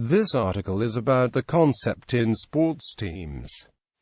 This article is about the concept in sports teams.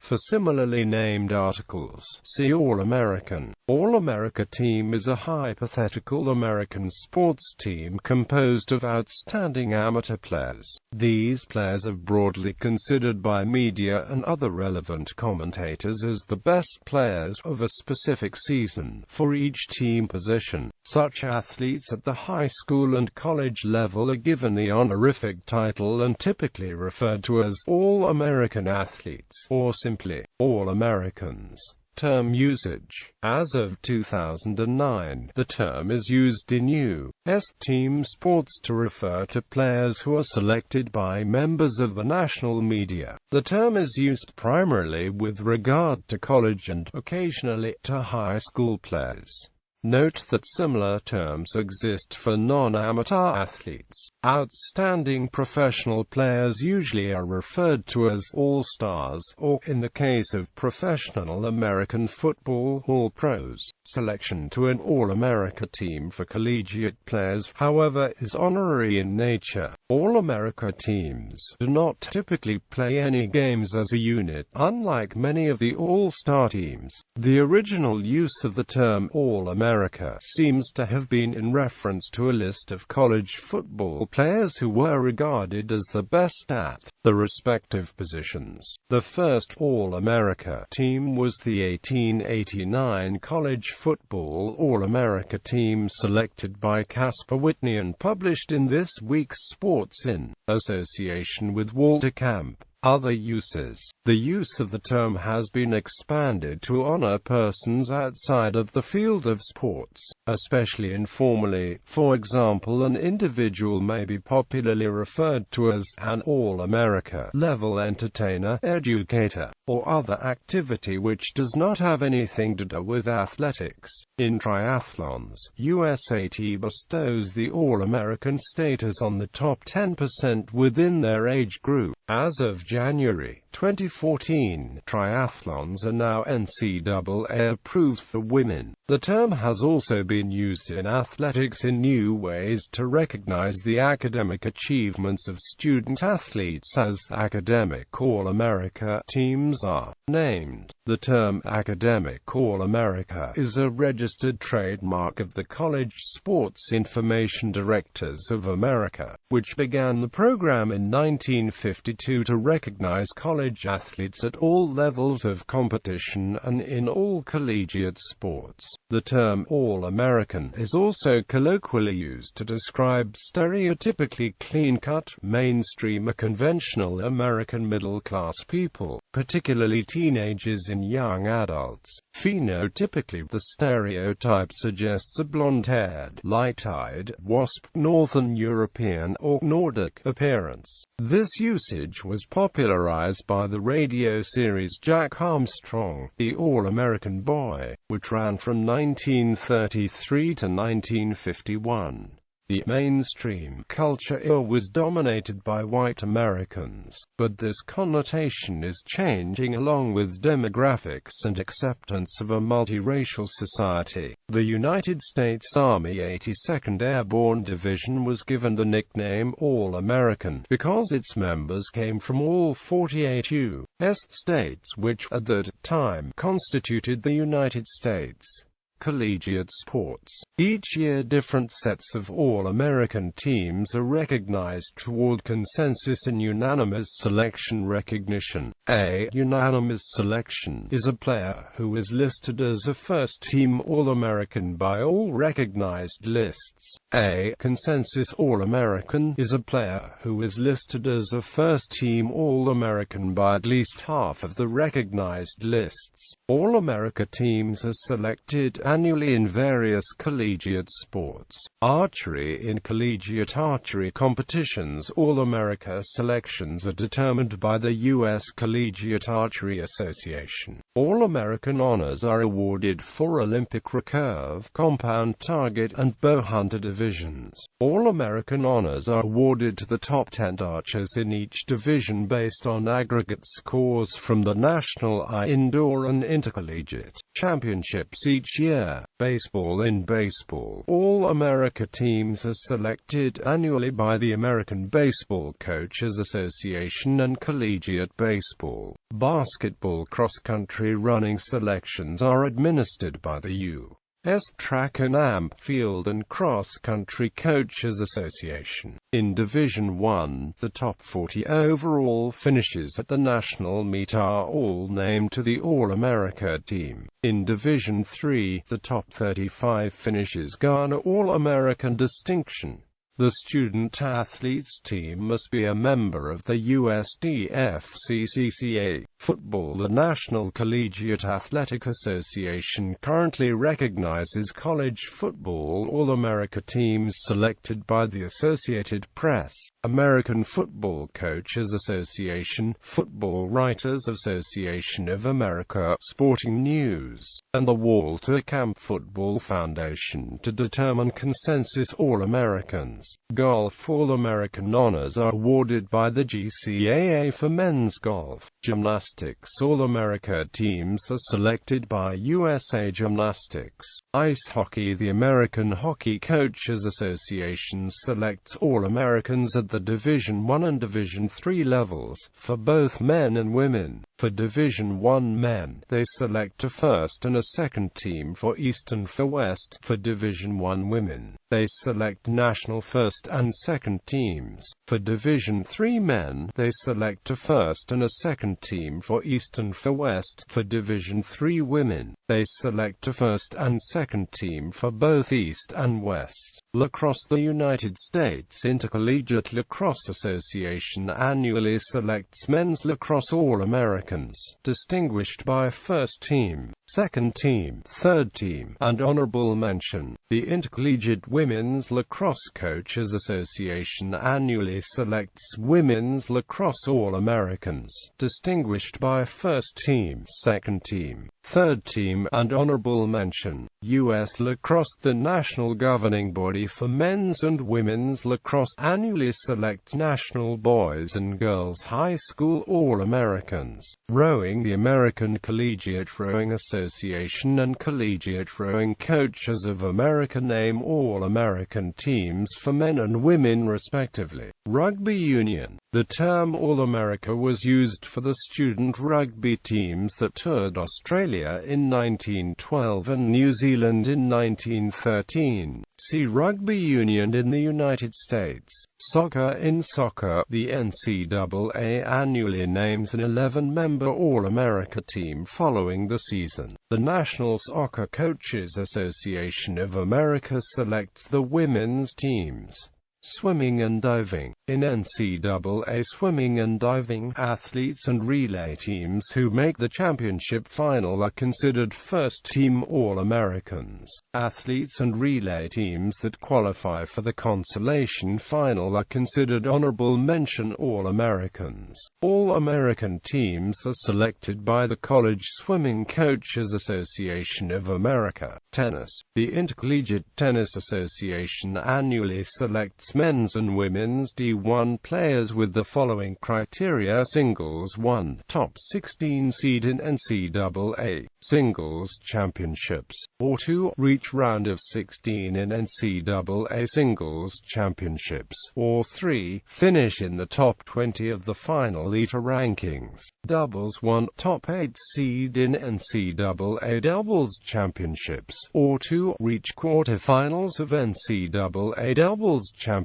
For similarly named articles, see All-American. All-America team is a hypothetical American sports team composed of outstanding amateur players. These players are broadly considered by media and other relevant commentators as the best players of a specific season for each team position. Such athletes at the high school and college level are given the honorific title and typically referred to as All-American athletes, or simply All-Americans. Term usage. As of 2009, the term is used in U.S. team sports to refer to players who are selected by members of the national media. The term is used primarily with regard to college and, occasionally, to high school players. Note that similar terms exist for non-amateur athletes. Outstanding professional players usually are referred to as All-Stars, or, in the case of professional American football, All-Pros. Selection to an All-America team for collegiate players, however, is honorary in nature. All-America teams do not typically play any games as a unit, unlike many of the All-Star teams. The original use of the term All-America seems to have been in reference to a list of college football players who were regarded as the best at the respective positions. The first All-America team was the 1889 college football All-America team selected by Casper Whitney and published in this week's Sports in association with Walter Camp. Other uses. The use of the term has been expanded to honor persons outside of the field of sports, especially informally. For example, an individual may be popularly referred to as an All-America level entertainer, educator, or other activity which does not have anything to do with athletics. In triathlons, USAT bestows the All-American status on the top 10% within their age group. As of January 2014, triathlons are now NCAA approved for women. The term has also been used in athletics in new ways to recognize the academic achievements of student athletes as academic All-America teams are named. The term Academic All-America is a registered trademark of the College Sports Information Directors of America, which began the program in 1952 to recognize college athletes at all levels of competition and in all collegiate sports. The term All-American is also colloquially used to describe stereotypically clean-cut, mainstream or conventional American middle-class people, particularly teenagers and young adults. Phenotypically, the stereotype suggests a blonde-haired, light-eyed, WASP, Northern European, or Nordic appearance. This usage was popularized by the radio series Jack Armstrong, The All-American Boy, which ran from 1933 to 1951. The mainstream culture era was dominated by white Americans, but this connotation is changing along with demographics and acceptance of a multiracial society. The United States Army 82nd Airborne Division was given the nickname All-American because its members came from all 48 U.S. states which, at that time, constituted the United States. Collegiate sports. Each year different sets of All-American teams are recognized toward consensus and unanimous selection recognition. A unanimous selection is a player who is listed as a first-team All-American by all recognized lists. A consensus All-American is a player who is listed as a first-team All-American by at least half of the recognized lists. All-America teams are selected annually in various collegiate sports. Archery. In collegiate archery competitions, All-America selections are determined by the U.S. Collegiate Archery Association. All-American honors are awarded for Olympic recurve, compound target, and bow hunter divisions. All-American honors are awarded to the top 10 archers in each division based on aggregate scores from the national, indoor, and intercollegiate championships each year. Baseball. In baseball, All-America teams are selected annually by the American Baseball Coaches Association and collegiate baseball. Basketball cross-country running selections are administered by the U.S. Track and Field and Cross-Country Coaches Association. In Division I, the top 40 overall finishes at the national meet are all named to the All-America team. In Division III, the top 35 finishes garner All-American distinction. The student-athletes team must be a member of the USDFCCCA. Football. The National Collegiate Athletic Association currently recognizes college football All-America teams selected by the Associated Press, American Football Coaches Association, Football Writers Association of America, Sporting News, and the Walter Camp Football Foundation to determine consensus All-Americans. Golf. All-American honors are awarded by the GCAA for men's golf. Gymnastics. All-America teams are selected by USA Gymnastics. Ice hockey. The American Hockey Coaches Association selects All-Americans at the Division I and Division III levels, for both men and women. For Division I men, they select a first and a second team for East and for West. For Division I women, they select national first and second teams. For Division III men, they select a first and a second team for East and for West. For Division III women, they select a first and second team for both East and West. Lacrosse. The United States Intercollegiate Lacrosse Association annually selects men's lacrosse All-Americans, distinguished by first team, second team, third team, and honorable mention. The Intercollegiate Women's Lacrosse Coaches Association annually selects women's lacrosse All-Americans, distinguished by first team, second team, third team, and honorable mention. U.S. Lacrosse. The national governing body for men's and women's lacrosse annually selects national boys and girls high school All-Americans. Rowing. The American Collegiate Rowing Association and Collegiate Rowing Coaches of America name All-American teams for men and women respectively. Rugby union. The term All-America was used for the student rugby teams that toured Australia in 1912 and New Zealand in 1913. See Rugby union in the United States. Soccer. In soccer, the NCAA annually names an 11-member All-America team following the season. The National Soccer Coaches Association of America selects the women's teams. Swimming and diving. In NCAA swimming and diving, athletes and relay teams who make the championship final are considered first-team All-Americans. Athletes and relay teams that qualify for the consolation final are considered honorable mention All-Americans. All-American teams are selected by the College Swimming Coaches Association of America. Tennis. The Intercollegiate Tennis Association annually selects men's and women's D1 players with the following criteria: Singles 1, top 16 seed in NCAA Singles Championships, or 2, reach round of 16 in NCAA Singles Championships, or 3, finish in the top 20 of the final ETA rankings. Doubles 1, top 8 seed in NCAA Doubles Championships, or 2, reach quarterfinals of NCAA Doubles Championship,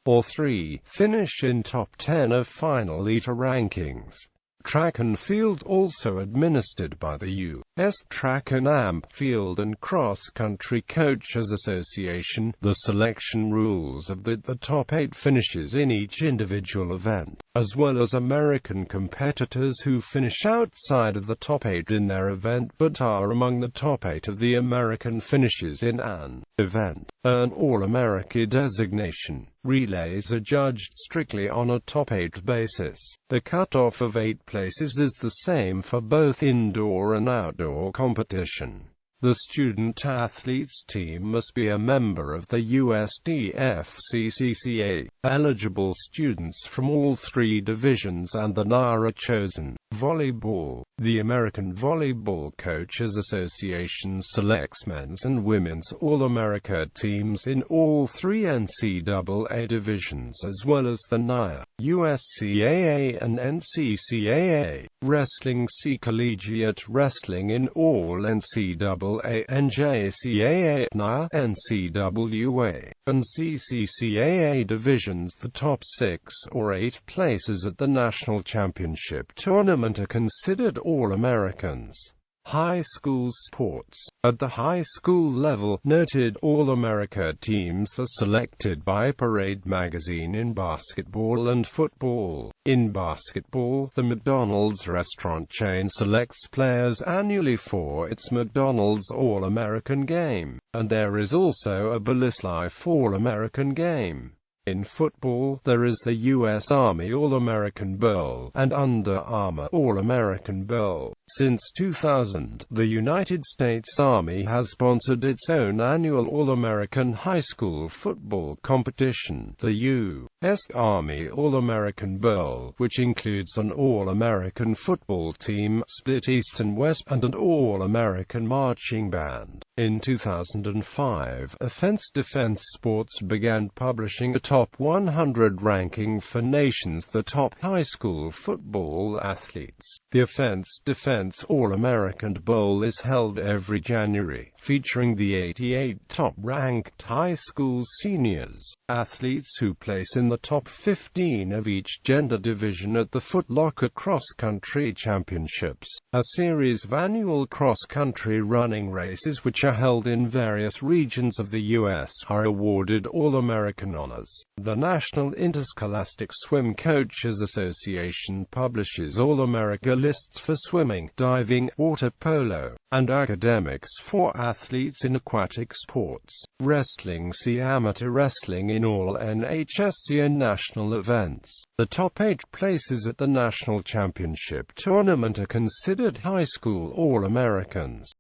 or 3, finish in top 10 of final ETA rankings. Track and field. Also administered by the U.S. Track and Field and Cross-Country Coaches Association. The selection rules of the top 8 finishes in each individual event, as well as American competitors who finish outside of the top 8 in their event but are among the top 8 of the American finishes in an event, earn All-America designation. Relays are judged strictly on a top 8 basis. The cutoff of 8 places is the same for both indoor and outdoor competition. The student-athletes team must be a member of the USDFCCCA. Eligible students from all three divisions and the NA are chosen. Volleyball. The American Volleyball Coaches Association selects men's and women's All-America teams in all three NCAA divisions as well as the NAIA, USCAA and NCCAA. Wrestling. See Collegiate Wrestling in all NCAA, NJCAA, NAIA, NCWA, and CCCAA divisions. The top 6 or 8 places at the National Championship Tournament are considered All-Americans. High school sports. At the high school level, noted All-America teams are selected by Parade magazine in basketball and football. In basketball, the McDonald's restaurant chain selects players annually for its McDonald's All-American Game, and there is also a Bullis Life All-American Game. In football, there is the U.S. Army All-American Bowl and Under Armour All-American Bowl. Since 2000, the United States Army has sponsored its own annual All-American high school football competition, the U.S. Army All-American Bowl, which includes an All-American football team, split East and West, and an All-American marching band. In 2005, Offense Defense Sports began publishing a top 100 ranking for nations, the top high school football athletes. The Offense Defense All-American Bowl is held every January, featuring the 88 top-ranked high school seniors, athletes who place in the top 15 of each gender division at the Foot Locker Cross Country Championships, a series of annual cross-country running races which are held in various regions of the U.S. are awarded All-American honors. The National Interscholastic Swim Coaches Association publishes All-America lists for swimming, diving, water polo, and academics for athletes in aquatic sports. Wrestling. See Amateur wrestling in all NHSC and national events. The top 8 places at the National Championship Tournament are considered high school All-Americans.